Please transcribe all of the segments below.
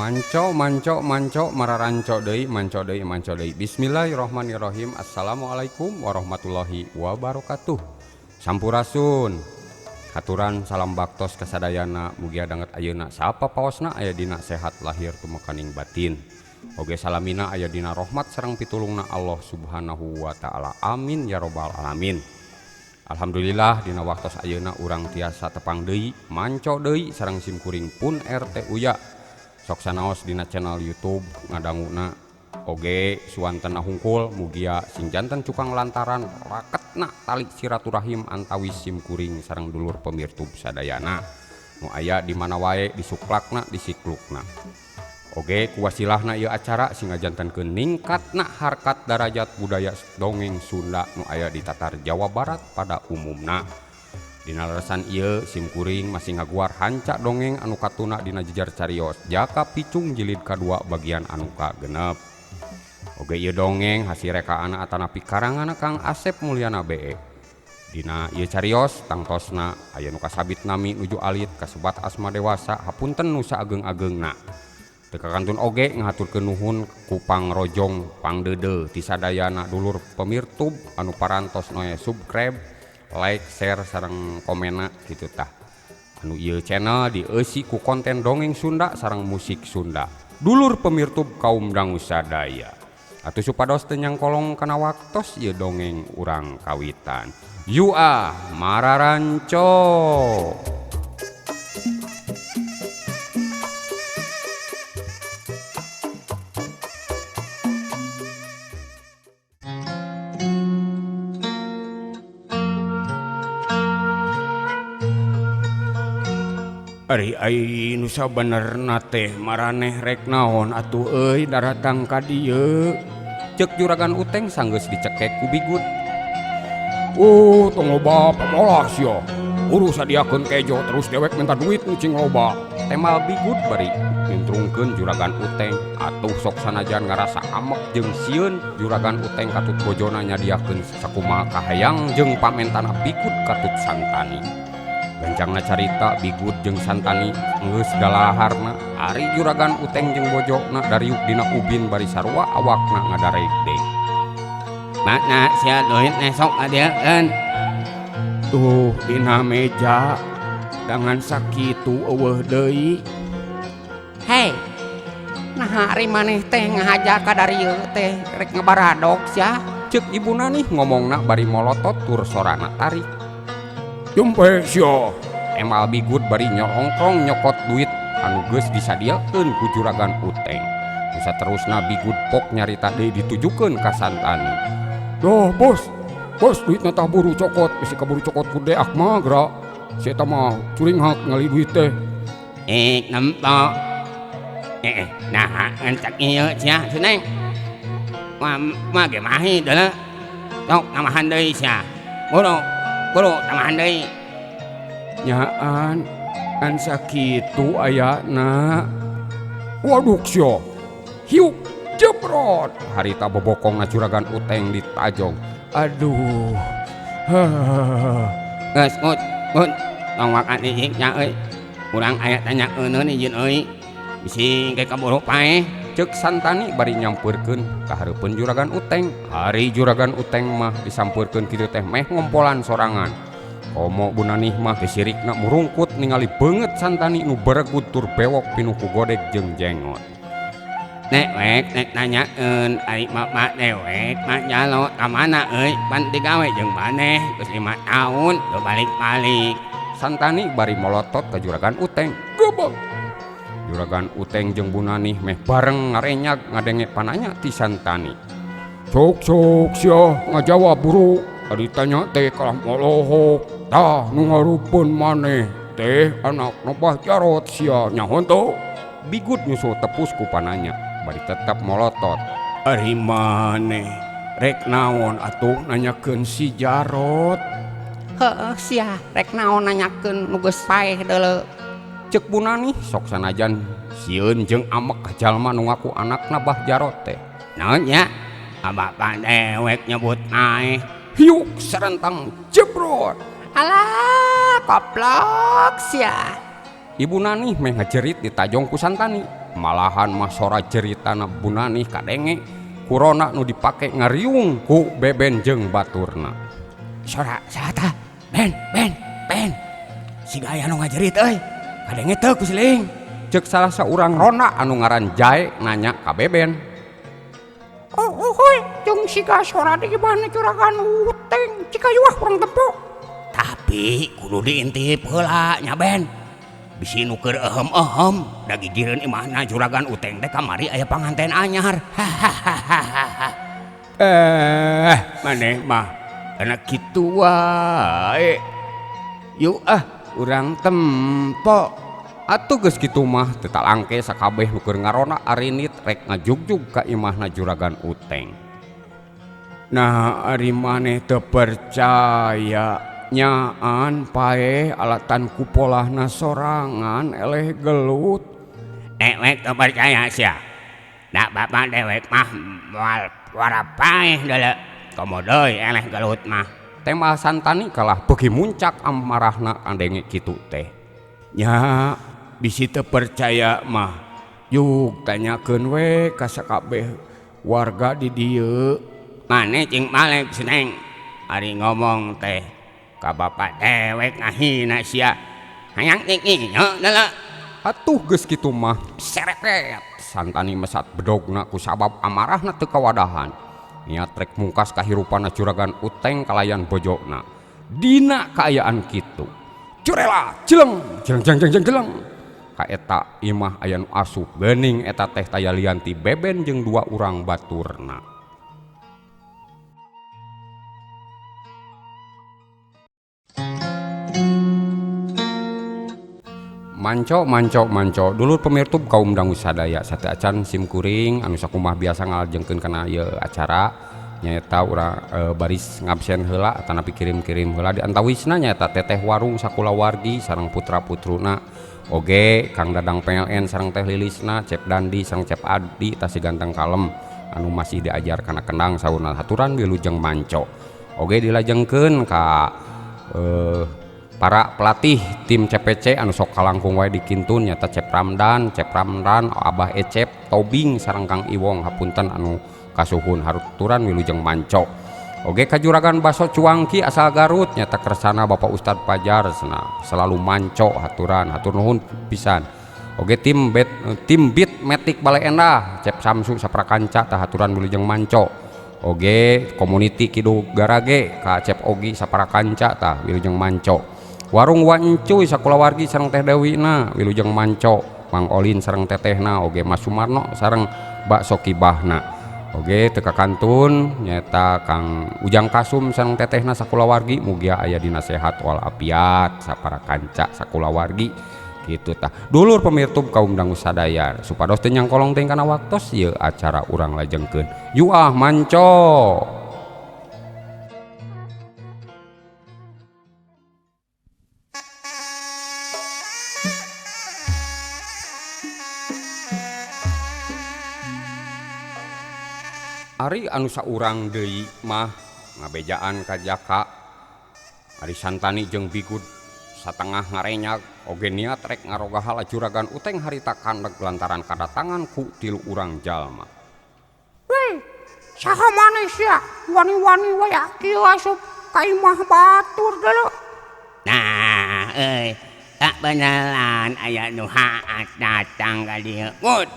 Manco mararanco deui. Bismillahirrahmanirrahim. Assalamualaikum warahmatullahi wabarakatuh. Sampurasun. Haturan salam baktos kasadayana mugia danget ayeuna saapa paosna aya dina sehat lahir tumekaning batin. Oge salamina aya dina rahmat sareng pitulungna Allah Subhanahu wa taala. Amin ya robbal alamin. Alhamdulillah dina waktos ayeuna urang tiasa tepang deui, manco deui sareng simkuring pun RT Uya. Sok sanaos dina channel YouTube ngadanguna oge suantena hungkul mugia sing janten cukang lantaran raketna tali silaturahim antawis simkuring sareng dulur pemirtub sadayana nu aya di mana wae disuklakna disiklukna. Oge kuwasilahna ieu acara sing ngajantenkeun ningkatna harkat darajat budaya dongeng Sunda nu aya di tatar Jawa Barat pada umumna. Dina leresan ieu simkuring masih ngaguar hanca dongeng anu katuna dina jejar carios Jaka Picung jilid kadua bagian anu kagenep. Oge ieu dongeng hasil rekaan atanapi karangan Kang Asep Mulyana BE. Dina ieu carios tangtosna aya nu kasabit nami nuju alit kasebat asma dewasa hapunten nu saageng-ageungna. Teu kakantun oge ngahaturkeun nuhun ku pangrojong pangdede ti sadayana dulur pemirtub anu parantos noe subscribe, like, share sareng komena kitu tah. Anu ieu channel dieusi ku konten dongeng Sunda sareng musik Sunda. Dulur pemirtub kaum dangu sadaya. Atuh supados teu nyangkolong kana waktos ieu dongeng urang kawitan. Yua mararanco. Ari ai nu sabenerna teh maraneh rek naon atuh euy daratang ka dieu. Ceuk juragan Uteng sanggeus dicekek ku Bigut. Tong loba pamolas ya. Urus sadiakeun kejo terus dewek minta duit nu cing loba. Temal Bigut bari nintrungkeun juragan Uteng. Atuh sok sanajan ngarasa amek jeung sieun juragan Uteng katut bojona nyadiakeun sakumaha kahayang jeung pamentana Bigut katut Santani. Gancangna carita Bigut jeung Santani geus dalaharna ari juragan Uteng jeung bojona dariuk dina ubin bari sarua awakna ngadarek deui. Makna sia duit esok adeun. Tuh dina meja dengan sakitu eueuh deui. Hei, nah ari maneh teh ngahaja ka dari ieu teh rek ngabaradog sia. Ceuk ibuna nih ngomongna bari molotot tur sorana tarik. Jumpe sia. Emal Bigut bari nyolongkrong nyokot duit anu geus disadiakeun ku juragan Uteng. Bisa terusna Bigut pok nyarita deui ditujukeun ka Santani. Dah bos duitna tah buru cokot, bisi kaburu cokot ku deak mah geura. Si eta mah curing hak ngali duit teh. Nempo. Nah encak ieu sia Suneng. Mah ge mahi deuleu. Sok namahan deui sia. Buru tamahan deui. Nyaan kan sakitu ayana. Waduh sia. Hiuk jebrot harita bobokongna juragan Uteng ditajong. Aduh. Geus mut. Tong wakat hijik nya euy. Urang aya tanyakeun izin euy. Bisi ge kaburu paeh. Ceuk Santani bari nyampeurkeun ka hareupeun juragan Uteng. Hari juragan Uteng mah disampeurkeun kitu teh meh ngompolan sorangan. Komo bunanih mah gesirikna murungkut ningali beungeut Santani nu beregut tur bewok pinuh ku godek jeung jenggot. Nek nanyakeun ari mak dewek mah jalo ka mana euy pan digawe jeung maneh geus 5 taun teu balik-balik. Santani bari molotot ka juragan Uteng. Gebeg. Juragan Uteng jeung bunanih meh bareng ngarenyag ngadenge pananya ti Santani. Sok sia ngajawab buru. Ari tanya teh kalah molohok. Tah nu ngarupeun maneh teh anakna Bah Jarot sia nyaho teu? Bigut nyusul tepus ku pananya bari tetep molotot. Ari maneh rek naon atuh nanyakeun si Jarot? Heueuh sia rek naon nanyakeun nu geus paeh deuleu. Ceuk bunanih sok sanajan sieun jeung amek ka jalma nu ngaku anakna Bah Jarot teh. Naon nya? Bapak dewek nyebut naeh. Hiuk serentang jebrot. Alah, koplok sia. Ibu Nanih meh ngajerit ditajong ku Santani. Malahan mah sora jeritana Bu Nanih kadenge kurona nu dipake ngariung ku Beben jeung baturna. Sora sata Ben siga aya nu ngajerit euy kadenge teu ku Siling. Cek salah saurang rona anu ngaran Jae nanya ka Beben. Hoi, jeung siga sora di mana juragan Uteng cika yuah kurang tempo. Tapi kudu diintip heula nya Ben. Bisi nu keur ehem da gigireun imahna juragan Uteng teh kamari aya panganten anyar. Maneh mah anak kitu wae. Yuk urang tempo. Atuh geus kitu mah teu talangke sakabeh nu keur ngarona arinit rek ngajugjug ka imahna juragan Uteng. Nah ari maneh teu percaya nyaan paeh alatan kupolahna sorangan eleh gelut. Dewek teu percaya sia. Da bapak dewek mah moal warapaeh deuleu. Komodoy eleh gelut mah. Tema Santani kalah beuki muncak amarahna kandenge kitu teh. Nya bisi teu percaya mah yuk tanyakeun we ka sakabeh warga di dieu. Maneh cing malek Sineng ari ngomong teh ka bapak dewek ngahina sia. Hayang nginyo deuleu. Atuh geus kitu mah serepet. Santani mesat bedogna ku sabab amarahna teu kawadahan. Niat rek mungkas kahirupana juragan Uteng kalayan bojona. Dina kaayaan kitu. Curela jeleng ka eta imah aya nu asup geuning eta teh Tayalianti Beben jeung dua urang baturna. Manco dulur pemirtub kaum dangu sadaya sate acan simkuring anu sakumaha biasa ngalajengkeun kana ieu acara nyaeta urang baris ngabsen heula atanapi kirim-kirim heula diantawisna nyaeta Teteh Warung sakulawargi sareng putra-putruna oge Kang Dadang PLN sareng Teh Lilisna Cep Dandi sareng Cep Adi tasi ganteng kalem anu masih diajar kana kendang saurna haturan wilujeng manco oge dilajengkeun ka para pelatih tim CPC anu sok kalangkung wae dikintun nyata Cep Ramdan, Abah Ecep, Tobing sareng Kang Iwong hapunten anu kasuhun haruturan wilujeng manco. Oge kajuragan Baso Cuangki asal Garut nyata kersana Bapak Ustad Pajar selalu manco haturan hatur nuhun pisan. Oge tim Beat Metik Bale Endah Cep Samsu saprakanca tah haturan wilujeng manco. Oge community Kidu Garage ka Cep Ogi saprakanca tah wilujeng manco. Warung Wancuy sakulawargi sareng Teh Dewina wilujeng manco. Mang Olin sareng tetehna oge Mas Sumarno sareng Bakso Kibahna. Oge teu kakantun nyaeta Kang Ujang Kasum sareng tetehna sakulawargi mugia aya dina sehat walafiat saparakanca sakulawargi kitu tah. Dulur pemirtub kaum dangu sadaya supados teu nyangkolong teh kana waktos ieu acara urang lajengkeun. Yuah manco. Ari anu saurang deui mah ngabejaan ka Jaka Ari Santani jeung Bigut satengah ngarenyag oge niat rek ngarogahala juragan Uteng harita kandeg lantaran kadatangan ku tilu urang jalma. Weh, saha maneh sia wani-wani we kieu asup ka imah batur deuleu. Nah tak beneran aya nu haat datang ka dieu. Mut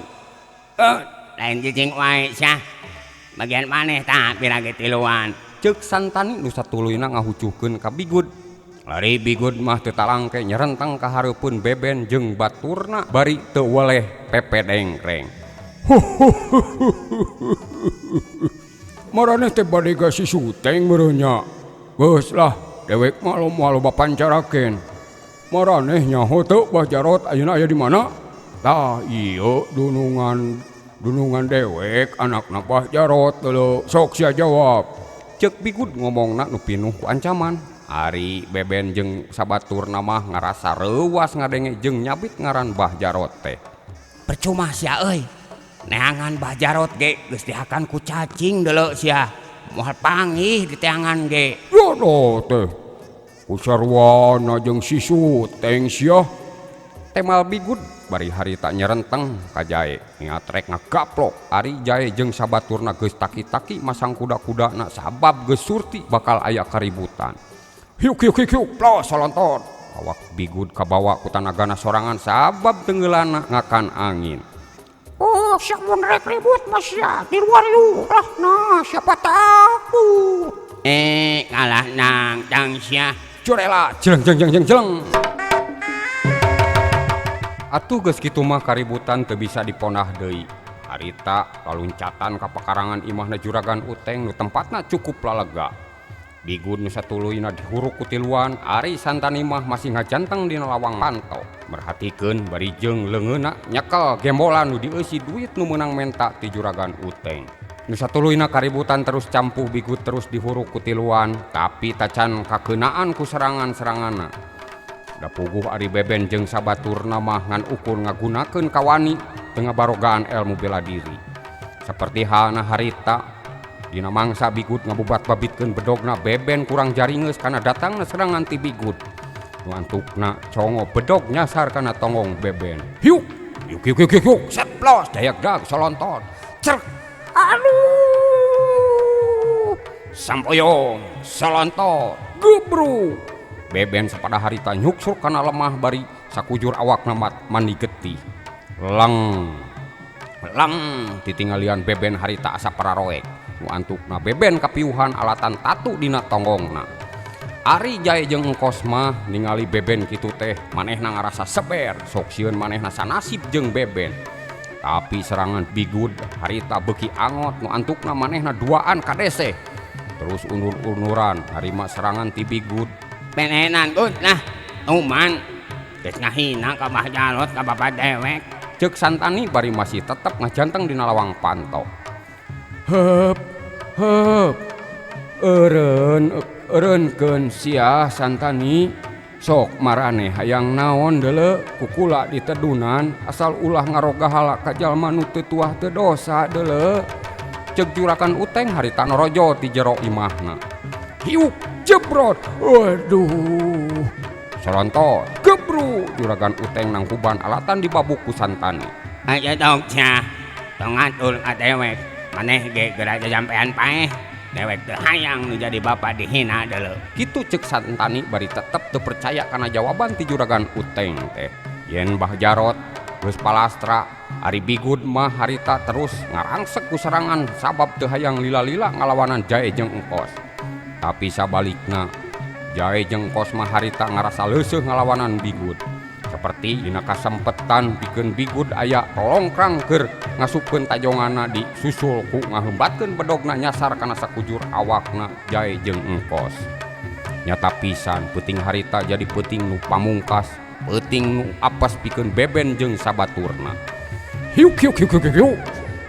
lain jijing wae sia. Bagian maneh tah pirage tiluan. Ceuk Santani nu satuluyna ngahucuhkeun ka Bigut. Lari Bigut mah teu talangke nyerentang ka hareupeun Beben jeung baturna bari teu weleh pepedengkreng. Maraneh teh bade ka si Suteng meureun nya. Geus lah dewek mah loba pancarakeun. Maraneh nyaho teu Bah Jarot ayeuna aya di mana? Tah ieu dunungan dewek anakna Bah Jarot deuleu sok sia jawab. Ceuk Bigut ngomongna nu pinuh ku ancaman. Ari Beben jeung sabaturna mah ngarasa reuwas ngadenge jeung nyabit ngaran Bah Jarot teh. Percuma sia euy. Neangan Bah Jarot ge geus dihakan ku cacing deuleu sia. Moal panggih di teangan ge. Yono teh. Ku sarwana jeung si Suteng sia. temal bigut bari harita nyerenteng ka Jae ngatrek ngagaplok ari Jae jeung sabaturna geus taki-taki masang kuda-kudana sabab geus surti bakal aya kaributan. Hiuk plos solontot awak bigut kabawa ku tanagana sorangan sabab tenggeulana ngakan angin. Oh, siapa rek ribut mas ya di luar yuk lah, nah siapa tahu. Kalah nang tang sia. Curela jeleng. Atuh geus kitu mah kaributan teu bisa diponah deui. Harita laluncatan ka pekarangan imahna Juragan Uteng nu tempatna cukup lalega. Bigut nu satuluyna dihuruk ku tiluan, ari Santani mah masih ngajanteng dina lawang pantau. Merhatikeun bari jeung leungeunna nyekel gembolan nu dieusi duit nu meunang menta ti Juragan Uteng. Nu satuluyna kaributan terus campuh bigut terus dihuruk ku tiluan, tapi tacan kakeunaan ku serangan-seranganna. Da puguh ari Beben jeung sabaturna mah ngan ukur ngagunakeun kawani teu ngabarogaan elmu bela diri. Saperti halna harita dina mangsa bigut ngabubat babitkeun bedogna Beben kurang jaringeus kana datangna serangan ti bigut. Nu antukna congo bedog nyasar kana tonggong Beben. Hiuk seplos dayak dag solontot. Cerk. Aduh. Sampoyong solontot. Gebru. Beben sapada harita nyuksur kana lemah bari sakujur awakna mandi getih. Leng titinggalian Beben harita asa pararoek. Nu antukna Beben kapiuhan alatan tatu dina tonggongna. Ari Jae jeung engkos mah ningali Beben kitu teh manehna ngarasa seber sok sieun manehna sanasib jeung Beben. Tapi serangan bigut harita beuki angot nu antukna manehna duaan kadese. Terus undur-unduran harima serangan ti bigut. Penenan gud lah uman geus ngahina ka Mbah Jarot ka Bapak dewek. Ceuk Santani bari masih tetep ngajanteng dina lawang pantau. Heup eureunkeun sia Santani sok marane hayang naon deuleu kukula ditedunan asal ulah ngaroga hala ka jalma nu teu tuah teu dosa deuleu. Ceuk Juragan Uteng harita norojo ti jero imahna. Hiuk jebrot, waduh solontot gebru Juragan Uteng nang kuban alatan di babuk ku Santani. Ayo dong cia tong ngatur ka dewek maneh ge geura sampean paeh dewek teu hayang nu jadi bapak dihina deuleu. Kitu ceuk Santani bari tetep teu percaya kana jawaban ti Juragan Uteng teh. Yen Mbah Jarot geus palastra ari bigut mah harita terus ngarangsek ku serangan sabab teu hayang lila-lila ngalawanan Jae jeung engkos. Tapi sabalikna Jae jeung engkos mah harita ngarasa leuseuh ngalawanan bigut. Seperti dina kasempetan pikeun bigut aya rolongkrang keur ngasupkeun tajonganna disusul ku ngaheumbatkeun bedogna nyasar kana sakujur awakna Jae jeung engkos. Nyata pisan peuting harita jadi peuting nu pamungkas, peuting nu apes pikeun Beben jeung sabaturna. Hiuk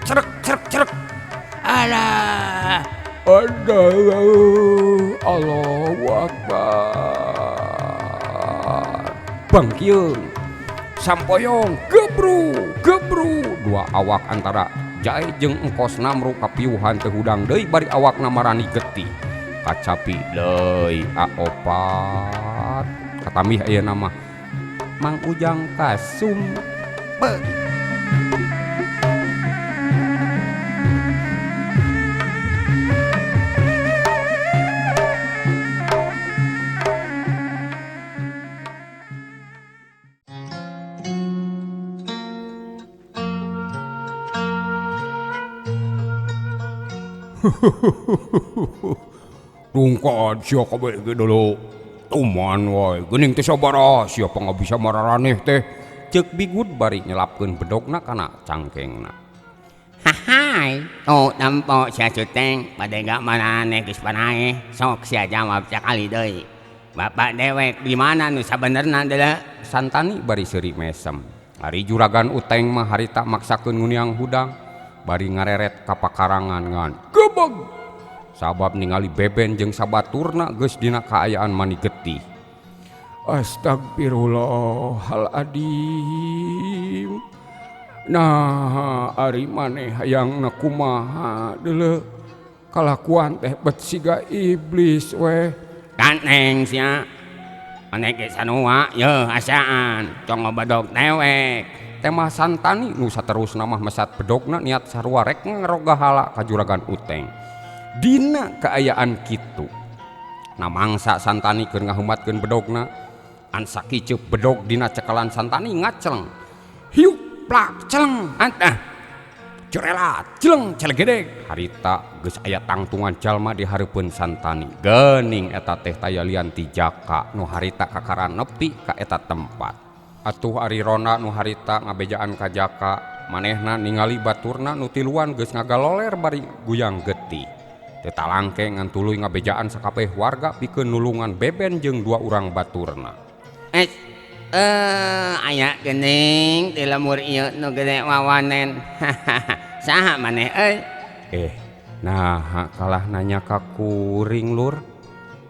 cerek Alah Allahu Akbar. Bangkieun sampoyong gebru dua awak antara Jae jeung engkos namru kapiuhan teu hudang deui bari awakna marani getih. Kacapi deui aopat katamih ayeuna mah Mang Ujang kasum Rungkad sia kabeh ge dulu. Tuman wae geuning teh sabaraha sia pangabdi samaraneh teh. Ceuk bigut bari nyelapkeun bedogna kana cangkengna. Hai, oh nampo sia Cuteng bade gak manane geus panae sok sia jawab sakali deui. Bapak dewek di mana nu sabenerna deuleu? Santani bari seuri mesem. Ari Juragan Uteng mah harita maksakeun nguniang hudang bari ngareret ka pakarangan ngan gebeg. Sabab ningali Beben jeung sabaturna geus dina kaayaan mani getih. Astagfirullahaladzim. Nah, ari maneh hayang kumaha deuleu. Kalakuan teh bet siga iblis weh. Kaneng sia. maneh ge sanua yeuh asaan cong ngobadog dewek. Tema Santani nu saterusna mah mesat bedogna niat sarua rek ngeroga hala ka Juragan Uteng. Dina kaayaan kitu namangsa Santani keur ngahumatkeun bedogna an sakiceup bedog dina cekelan Santani ngaceleng hiuk plak celeng antah curelat celeng celegedeg harita geus aya tangtungan jalma di hareupeun Santani geuning eta teh tayalian ti Jaka nu harita kakaran nepi ka eta tempat. Atuh ari Rona nu harita ngabejaan ka Jaka manehna ningali baturna nu tiluan geus ngagaloler bari guyang getih. Teu talangke ngan tuluy ngabejaan sakabeh warga pikeun nulungan beben jeung dua urang baturna. Aya geuning di lemur ieu nu gede wawanen. Saha maneh euy? Nah kalah nanya ka kuring lur.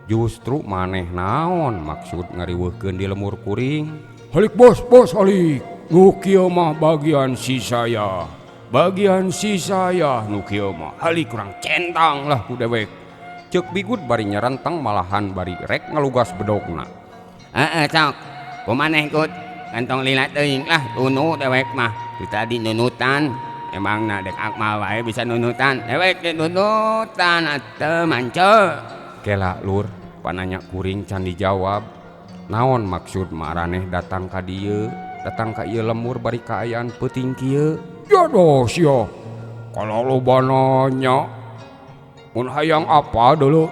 Justru maneh naon maksud ngariweuhkeun di lemur kuring? Halik bos halik. Nu kieu mah bagian si saya. Bagian si saya nu kieu mah. Halik kurang centang lah ku dewek. Ceuk bigut bari nyerenteng malahan bari rek ngalugas bedogna. Sok. Kumaneh kut kantong lila teuing lah tunu dewek mah. Itu tadi nunutan. Emangna dek akmal wae bisa nunutan. Dewek ge nunutan atuh mance. Kela lur, pananya kuring can dijawab. Naon maksud maraneh datang ka dieu? Datang ka ieu lemur bari kaayaan peuting kieu? Ya dos ya. Kalau loba nanya mun hayang apa dulu?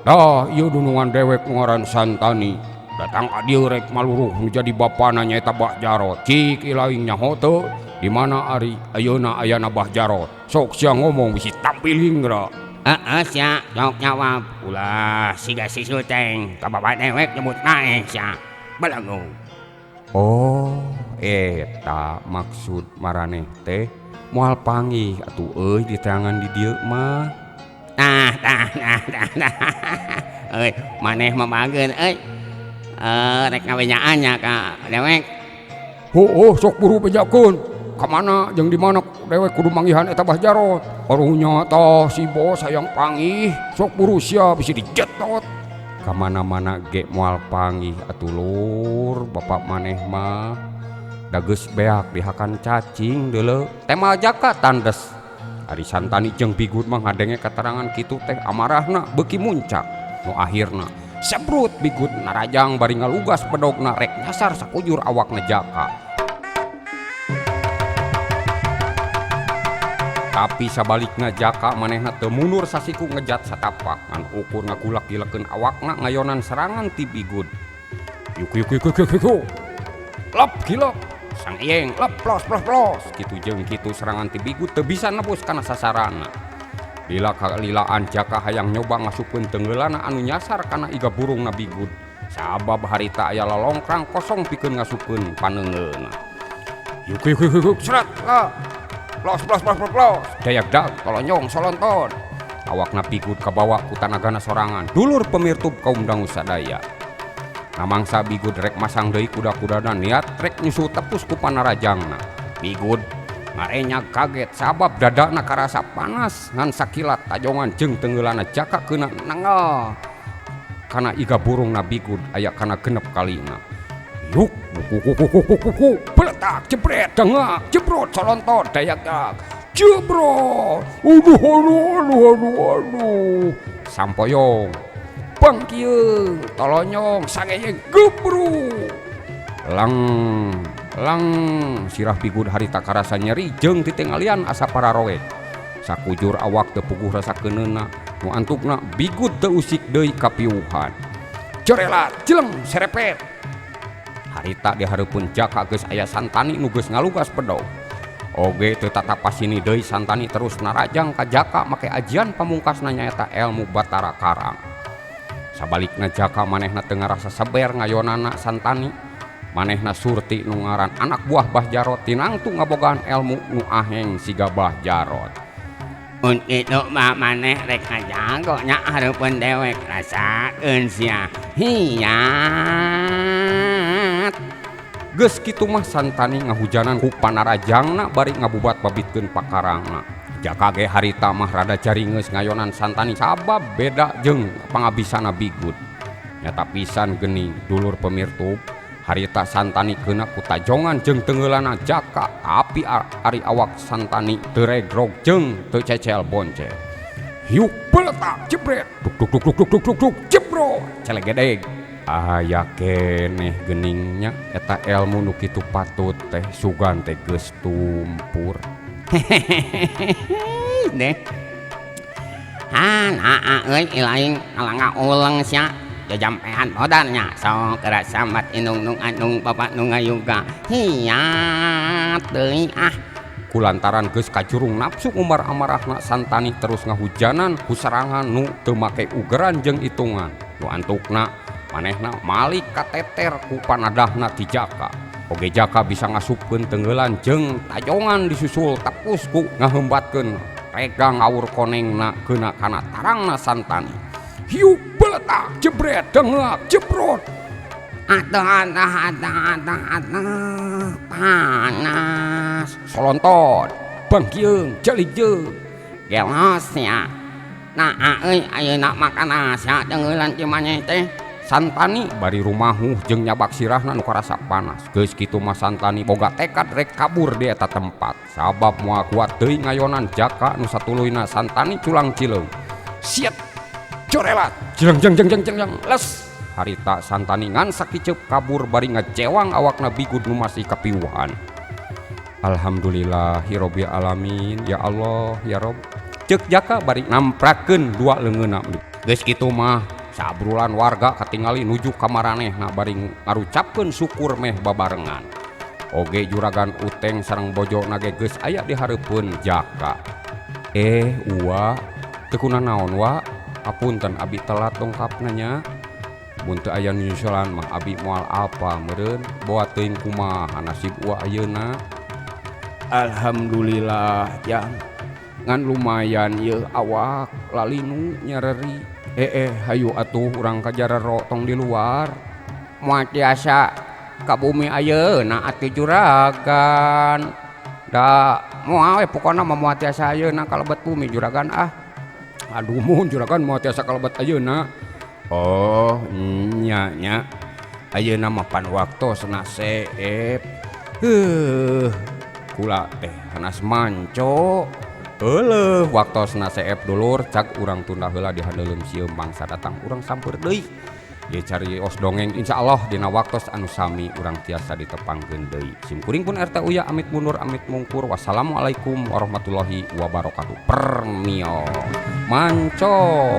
Dah ieu dunungan dewek ngaran Santani. Datang ka dieu rek maluruh menjadi bapana nyaeta Bah Jarot. Cik ilaing nyaho teu di mana ari ayeuna ayana Bah Jarot. Sok sia ngomong bisi tampil hingra. Sia sok jawab. Ulah siga si Suteng kababat dewek nyebut nae sia. Balangu. Oh, eta maksud maraneh teh moal panggih atuh euy diterangan di dieu mah. Nah. Euy, maneh memageun euy. Rek ngawenyaannya ka dewek. Sok buru bejakeun. Kamana jeung di mana dewek kudu manggihan eta Bah Jarot. Arunya tah si bos hayang panggih. Sok buru sia bisa dijetot. Kamana-mana ge moal panggih atuh lur bapak maneh mah. Da geus beak dihakan cacing deuleu. Tema Jaka tandes. Ari Santani jeung Bigut mah ngadenge katerangan kitu teh amarahna beuki muncak. Nu akhirna sebrut Bigut narajang bari ngalugas bedogna rek nyasar sakujur awakna Jaka. Tapi sabalikna Jaka manehna teu mundur sasiku ngejat satapak ngan ukur ngagulak-gilekeun awakna ngayonan serangan ti Bigut. Yuk. Lep gilek. Sang Iyeng lep plos. Kitu jeung kitu serangan ti Bigut teu bisa nebus kana sasaranna. Lila kalilaan Jaka hayang nyoba ngasupkeun teungeulana anu nyasar kana iga burungna Bigut. Sabab harita aya lolongkrang kosong pikeun ngasupkeun paneungeulna. Yuk serat lah. Plos. Dayak dag tolonyong solonton. Awakna Bigut kabawa ku tanagana sorangan. Dulur pemirtub kaum dangu sadaya. Namangsa Bigut rek masang deui kuda-kudana niat rek nyusul tepus ku panarajangna. Bigut ngarenya kaget sabab dadana karasa panas ngan sakilat tajongan jeung teungeulana Jaka keuna nanggal. Kana iga burungna Bigut aya kana genep kalina. Yuk kuku peletak jebret dengak jebrot solontot dayak dak jebrot aduh sampoyong bang kieu tolonyong sangeyeng gebru lang sirah Bigut harita karasa nyeri jeung titengalian asa pararoe sakujur awak teu puguh rasa keuneuna nu antukna Bigut teu usik deui kapiuhan cerelat jeleng serepet. Harita di hareupeun Jaka geus aya Santani nu geus ngalugas bedog. Oge teu tatapasini deui Santani terus narajang ka Jaka make ajian pamungkasna nyaeta elmu Batara Karang. Sabalikna Jaka manehna teu ngarasa saber ngayonana Santani. Manehna surti nu ngaran anak buah Bah Jarot tinangtu ngabogaan elmu nu aheng siga Bah Jarot. Un itu mah maneh rek ngajago nya hareupeun dewek rasakeun sia. Hiat. Geus kitu mah Santani ngahujanan ku panarajangna bari ngabubat babitkeun pakarangna. Jaka ge harita mah rada jaringeus ngayonan Santani sabab beda jeung pangabisana Bigut. nyata pisan geni dulur pemirtub harita santani kena ku tajongan jeung tenggeulana jaka tapi ari awak santani teu regrog jeung teu cecel boncel hiuk peletak jebret duk duk duk duk duk duk duk jebro celegedeg aya keneh geningnya eta ilmu nu kitu patut teh sugan teh geus tumpur deh euy ilaing alanga uleng sia jajampean modarnya sok geura sambat inung anung bapak nu ngayuga hiat deui kulantaran geus kacurung nafsu umar amarahna santani terus ngahujanan ku serangan nu teu make ugeran jeung itungan nu antukna manehna malik kateter ku panadahna ti jaka oge jaka bisa ngasupkeun tenggeulan jeung tajongan disusul tapus ku ngahembatkeun regang awur konengna keuna kana tarangna santani hiuk beletak jebret dengak jebrot panas solontot bangkieung jalijeung gelosnya nah euy ayeuna makana sia dengeulan ti maneh teh santani bari rumahuh jeung nyabak sirahna nu karasa panas geus kitu mah santani boga tekad rek kabur di eta tempat sabab moal kuat teuing ngayonan jaka nu satuluyna santani culang cileung siet corelat jeng jeng jeng jeng jeng les harita santani ngan sakiceup kabur bari ngecewang awakna bigud nu masih kapiuhan alhamdulillahirabbil alamin ya Allah ya Rob ceuk jaka bari namprakeun dua leungeunna geus kitu mah sabrulan warga katingali nuju ka maranehna bari ngarucapkeun syukur meh babarengan oge juragan Uteng sareng bojona ge geus aya di hareupeun jaka uwa teu kunaon wa apunten abi telat dongkapna nya mun teu aya nyusulan mah abi moal apa meureun boa teuing kumaha nasib uwa ayeuna alhamdulillah ya ngan lumayan ye awak lalinu nyareri hayu atuh urang kajarero tong di luar moal tiasa ka bumi ayeuna atuh juragan da moal we pokona moal tiasa ayeuna kalebet bumi juragan aduh mun juragan moal tiasa kalebet ayeuna oh nya nya ayeuna mah pan waktosna seep kula teh hanas manco heuleuh waktosna seep dulur cak urang tunda heula di handeuleum sieum mangsa datang urang samper deui ye carios dongeng insyaallah dina waktos anu sami urang tiasa ditepangkeun deui simkuring pun RT Uya amit mundur amit mungkur wassalamualaikum warahmatullahi wabarakatuh permio manco